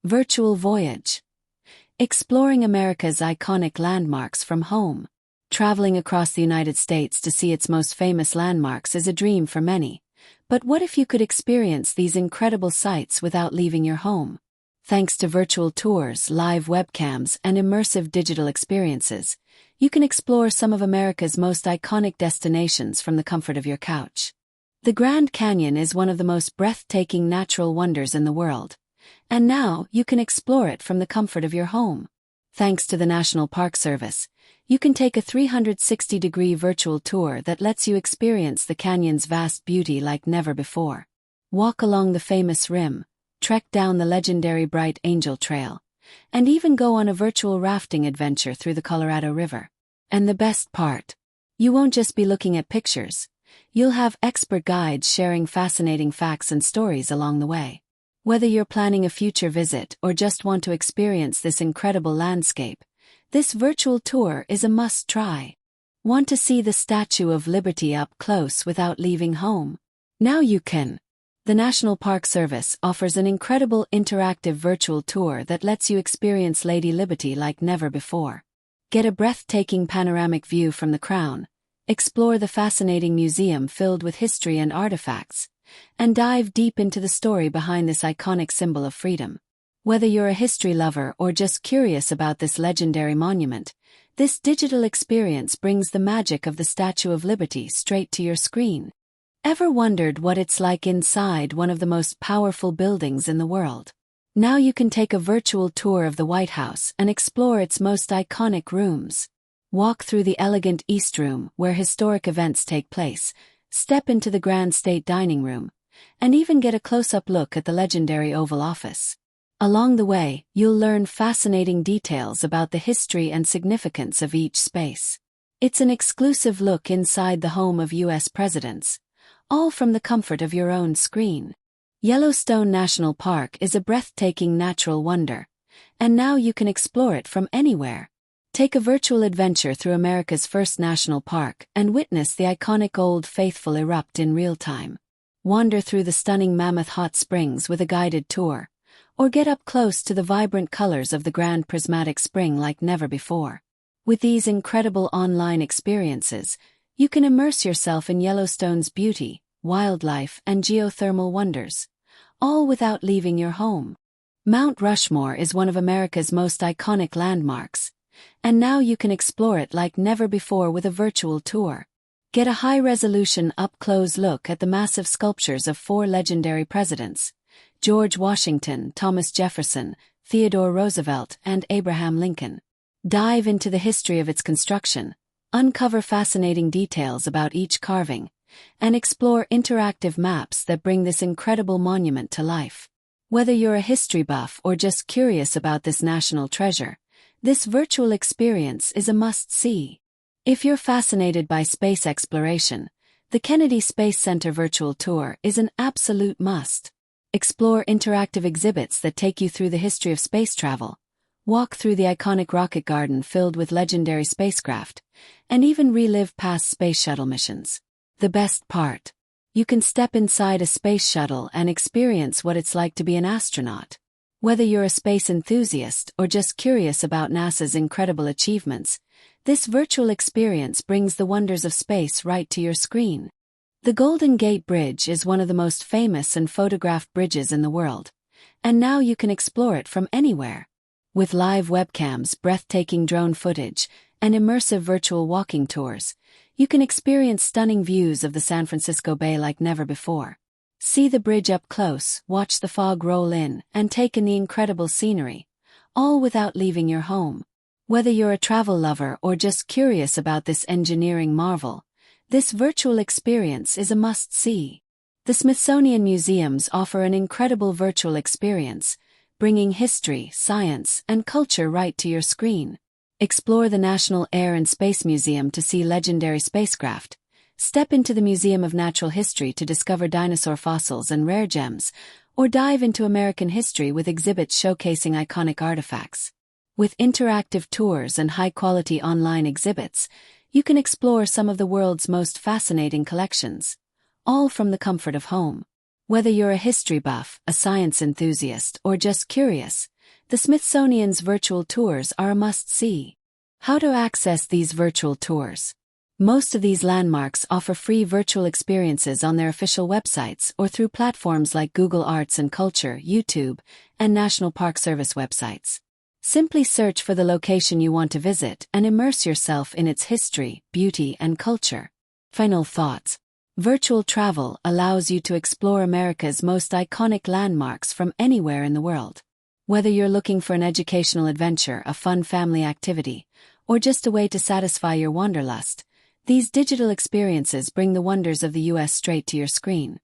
Virtual Voyage. Exploring America's iconic landmarks from home. Traveling across the United States to see its most famous landmarks is a dream for many. But what if you could experience these incredible sights without leaving your home? Thanks to virtual tours, live webcams, and immersive digital experiences, you can explore some of America's most iconic destinations from the comfort of your couch. The Grand Canyon is one of the most breathtaking natural wonders in the world. And now you can explore it from the comfort of your home. Thanks to the National Park Service, you can take a 360-degree virtual tour that lets you experience the canyon's vast beauty like never before. Walk along the famous rim, trek down the legendary Bright Angel Trail, and even go on a virtual rafting adventure through the Colorado River. And the best part, you won't just be looking at pictures. You'll have expert guides sharing fascinating facts and stories along the way. Whether you're planning a future visit or just want to experience this incredible landscape, this virtual tour is a must-try. Want to see the Statue of Liberty up close without leaving home? Now you can. The National Park Service offers an incredible interactive virtual tour that lets you experience Lady Liberty like never before. Get a breathtaking panoramic view from the crown, explore the fascinating museum filled with history and artifacts, and dive deep into the story behind this iconic symbol of freedom. Whether you're a history lover or just curious about this legendary monument, this digital experience brings the magic of the Statue of Liberty straight to your screen. Ever wondered what it's like inside one of the most powerful buildings in the world? Now you can take a virtual tour of the White House and explore its most iconic rooms. Walk through the elegant East Room where historic events take place, step into the Grand State Dining Room, and even get a close-up look at the legendary Oval Office. Along the way, you'll learn fascinating details about the history and significance of each space. It's an exclusive look inside the home of U.S. presidents, all from the comfort of your own screen. Yellowstone National Park is a breathtaking natural wonder, and now you can explore it from anywhere. Take a virtual adventure through America's first national park and witness the iconic Old Faithful erupt in real time. Wander through the stunning Mammoth Hot Springs with a guided tour, or get up close to the vibrant colors of the Grand Prismatic Spring like never before. With these incredible online experiences, you can immerse yourself in Yellowstone's beauty, wildlife, and geothermal wonders, all without leaving your home. Mount Rushmore is one of America's most iconic landmarks, and now you can explore it like never before with a virtual tour. Get a high-resolution up-close look at the massive sculptures of 4 legendary presidents: George Washington, Thomas Jefferson, Theodore Roosevelt, and Abraham Lincoln. Dive into the history of its construction, uncover fascinating details about each carving, and explore interactive maps that bring this incredible monument to life. Whether you're a history buff or just curious about this national treasure, this virtual experience is a must-see. If you're fascinated by space exploration, the Kennedy Space Center virtual tour is an absolute must. Explore interactive exhibits that take you through the history of space travel, walk through the iconic rocket garden filled with legendary spacecraft, and even relive past space shuttle missions. The best part: you can step inside a space shuttle and experience what it's like to be an astronaut. Whether you're a space enthusiast or just curious about NASA's incredible achievements, this virtual experience brings the wonders of space right to your screen. The Golden Gate Bridge is one of the most famous and photographed bridges in the world, and now you can explore it from anywhere. With live webcams, breathtaking drone footage, and immersive virtual walking tours, you can experience stunning views of the San Francisco Bay like never before. See the bridge up close, watch the fog roll in, and take in the incredible scenery, all without leaving your home. Whether you're a travel lover or just curious about this engineering marvel, this virtual experience is a must-see. The Smithsonian Museums offer an incredible virtual experience, bringing history, science, and culture right to your screen. Explore the National Air and Space Museum to see legendary spacecraft. Step into the Museum of Natural History to discover dinosaur fossils and rare gems, or dive into American history with exhibits showcasing iconic artifacts. With interactive tours and high-quality online exhibits, you can explore some of the world's most fascinating collections, all from the comfort of home. Whether you're a history buff, a science enthusiast, or just curious, The Smithsonian's virtual tours are a must-see. How to access these virtual tours? Most of these landmarks offer free virtual experiences on their official websites or through platforms like Google Arts and Culture, YouTube, and National Park Service websites. Simply search for the location you want to visit and immerse yourself in its history, beauty, and culture. Final thoughts. Virtual travel allows you to explore America's most iconic landmarks from anywhere in the world. Whether you're looking for an educational adventure, a fun family activity, or just a way to satisfy your wanderlust, these digital experiences bring the wonders of the U.S. straight to your screen.